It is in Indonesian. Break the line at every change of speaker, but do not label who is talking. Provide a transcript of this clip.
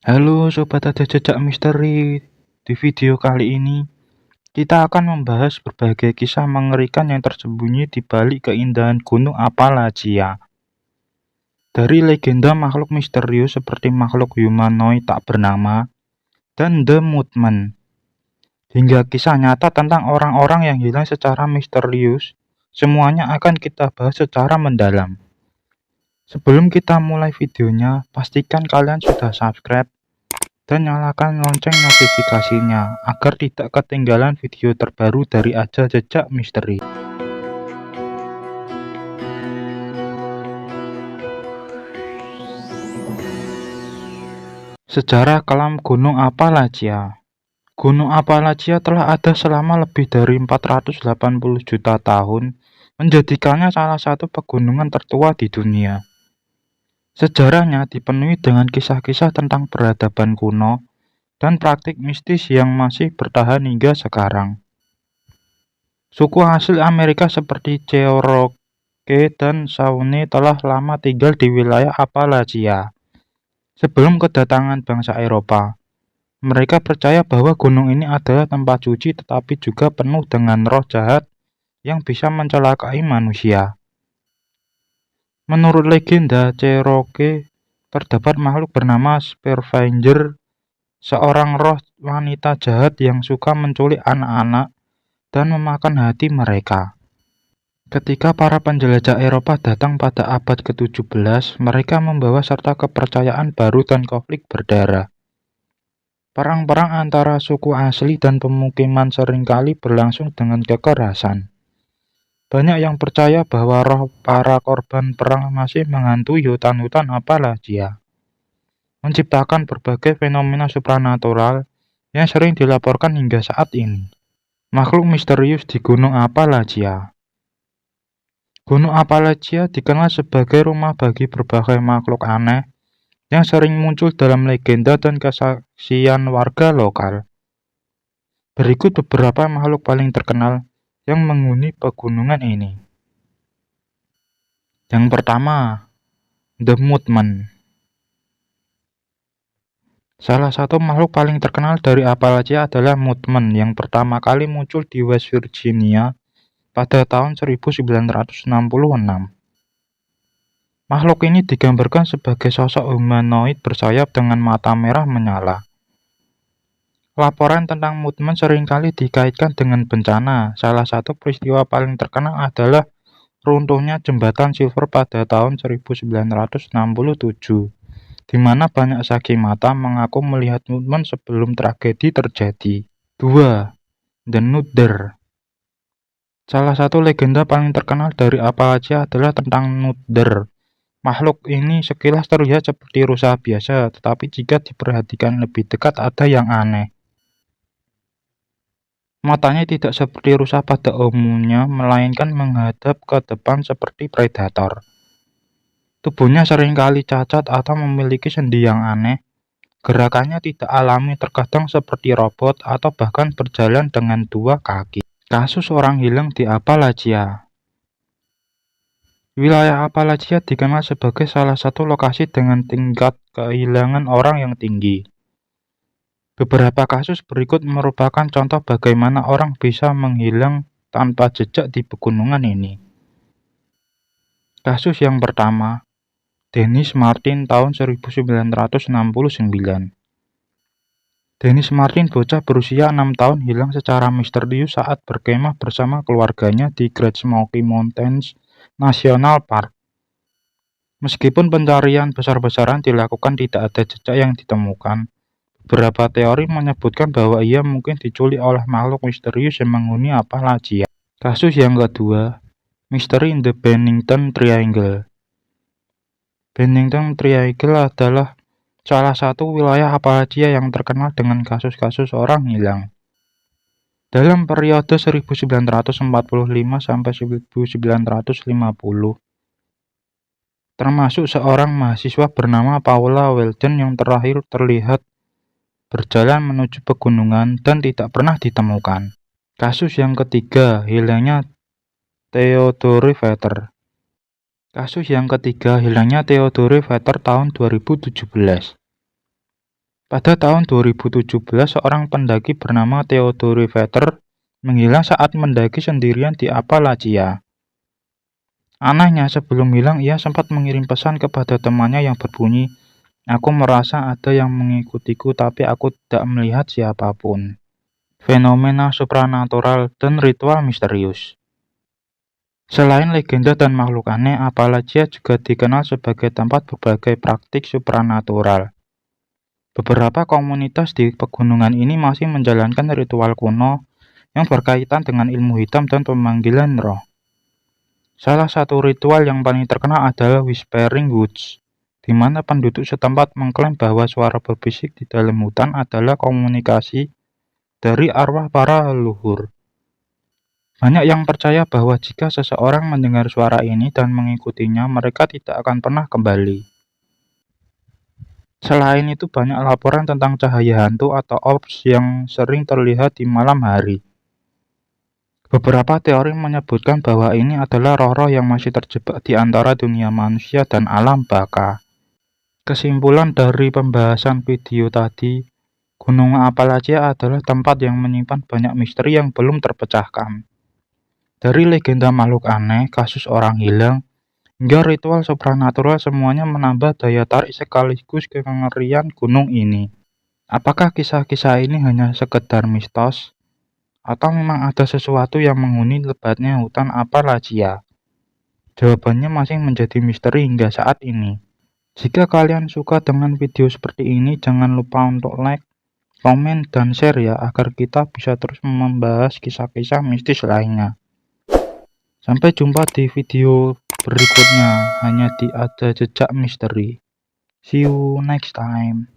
Halo Sobat Ada Jejak Misteri. Di video kali ini, kita akan membahas berbagai kisah mengerikan yang tersembunyi di balik keindahan Gunung Appalachia. Dari legenda makhluk misterius seperti makhluk humanoid tak bernama dan The Mothman, hingga kisah nyata tentang orang-orang yang hilang secara misterius, semuanya akan kita bahas secara mendalam. Sebelum kita mulai videonya, pastikan kalian sudah subscribe dan nyalakan lonceng notifikasinya agar tidak ketinggalan video terbaru dari Ada Jejak Misteri. Sejarah kelam Gunung Appalachia. Gunung Appalachia telah ada selama lebih dari 480 juta tahun, menjadikannya salah satu pegunungan tertua di dunia. Sejarahnya dipenuhi dengan kisah-kisah tentang peradaban kuno dan praktik mistis yang masih bertahan hingga sekarang. Suku asli Amerika seperti Cherokee dan Shawnee telah lama tinggal di wilayah Appalachia. Sebelum kedatangan bangsa Eropa, mereka percaya bahwa gunung ini adalah tempat suci tetapi juga penuh dengan roh jahat yang bisa mencelakai manusia. Menurut legenda Cherokee, terdapat makhluk bernama Spearfinger, seorang roh wanita jahat yang suka menculik anak-anak dan memakan hati mereka. Ketika para penjelajah Eropa datang pada abad ke-17, mereka membawa serta kepercayaan baru dan konflik berdarah. Perang-perang antara suku asli dan pemukiman seringkali berlangsung dengan kekerasan. Banyak yang percaya bahwa roh para korban perang masih menghantui hutan-hutan Appalachia, menciptakan berbagai fenomena supranatural yang sering dilaporkan hingga saat ini. Makhluk misterius di Gunung Appalachia. Gunung Appalachia dikenal sebagai rumah bagi berbagai makhluk aneh yang sering muncul dalam legenda dan kesaksian warga lokal. Berikut beberapa makhluk paling terkenal yang menghuni pegunungan ini. Yang pertama, The Mothman. Salah satu makhluk paling terkenal dari Appalachia adalah Mothman yang pertama kali muncul di West Virginia pada tahun 1966. Makhluk ini digambarkan sebagai sosok humanoid bersayap dengan mata merah menyala. Laporan tentang Mothman seringkali dikaitkan dengan bencana. Salah satu peristiwa paling terkenal adalah runtuhnya jembatan Silver pada tahun 1967, di mana banyak saksi mata mengaku melihat Mothman sebelum tragedi terjadi. 2. The Nutder. Salah satu legenda paling terkenal dari Appalachia adalah tentang Nutder. Makhluk ini sekilas terlihat seperti rusa biasa, tetapi jika diperhatikan lebih dekat ada yang aneh. Matanya tidak seperti rusa pada umumnya, melainkan menghadap ke depan seperti predator. Tubuhnya seringkali cacat atau memiliki sendi yang aneh. Gerakannya tidak alami, terkadang seperti robot atau bahkan berjalan dengan dua kaki. Kasus orang hilang di Appalachia. Wilayah Appalachia dikenal sebagai salah satu lokasi dengan tingkat kehilangan orang yang tinggi. Beberapa kasus berikut merupakan contoh bagaimana orang bisa menghilang tanpa jejak di pegunungan ini. Kasus yang pertama, Dennis Martin tahun 1969. Dennis Martin, bocah berusia 6 tahun, hilang secara misterius saat berkemah bersama keluarganya di Great Smoky Mountains National Park. Meskipun pencarian besar-besaran dilakukan, tidak ada jejak yang ditemukan. Beberapa teori menyebutkan bahwa ia mungkin diculik oleh makhluk misterius yang menghuni Appalachia. Kasus yang kedua, misteri in the Bennington Triangle. Bennington Triangle adalah salah satu wilayah Appalachia yang terkenal dengan kasus-kasus orang hilang. Dalam periode 1945 sampai 1950, termasuk seorang mahasiswa bernama Paula Weldon yang terakhir terlihat berjalan menuju pegunungan dan tidak pernah ditemukan. Kasus yang ketiga, hilangnya Theodore Vetter. Kasus yang ketiga, hilangnya Theodore Vetter tahun 2017. Pada tahun 2017, seorang pendaki bernama Theodore Vetter menghilang saat mendaki sendirian di Appalachia. Anehnya, sebelum hilang ia sempat mengirim pesan kepada temannya yang berbunyi, "Aku merasa ada yang mengikutiku tapi aku tidak melihat siapapun." Fenomena supranatural dan ritual misterius. Selain legenda dan makhluk aneh, Appalachia juga dikenal sebagai tempat berbagai praktik supranatural. Beberapa komunitas di pegunungan ini masih menjalankan ritual kuno yang berkaitan dengan ilmu hitam dan pemanggilan roh. Salah satu ritual yang paling terkenal adalah Whispering Woods, di mana penduduk setempat mengklaim bahwa suara berbisik di dalam hutan adalah komunikasi dari arwah para leluhur. Banyak yang percaya bahwa jika seseorang mendengar suara ini dan mengikutinya, mereka tidak akan pernah kembali. Selain itu, banyak laporan tentang cahaya hantu atau orbs yang sering terlihat di malam hari. Beberapa teori menyebutkan bahwa ini adalah roh-roh yang masih terjebak di antara dunia manusia dan alam baka. Kesimpulan dari pembahasan video tadi, Gunung Appalachia adalah tempat yang menyimpan banyak misteri yang belum terpecahkan. Dari legenda makhluk aneh, kasus orang hilang, hingga ritual supranatural, semuanya menambah daya tarik sekaligus kengerian gunung ini. Apakah kisah-kisah ini hanya sekedar mistos? Atau memang ada sesuatu yang menghuni lebatnya hutan Appalachia? Jawabannya masih menjadi misteri hingga saat ini. Jika kalian suka dengan video seperti ini, jangan lupa untuk like, komen, dan share ya, agar kita bisa terus membahas kisah-kisah mistis lainnya. Sampai jumpa di video berikutnya, hanya di Ada Jejak Misteri. See you next time.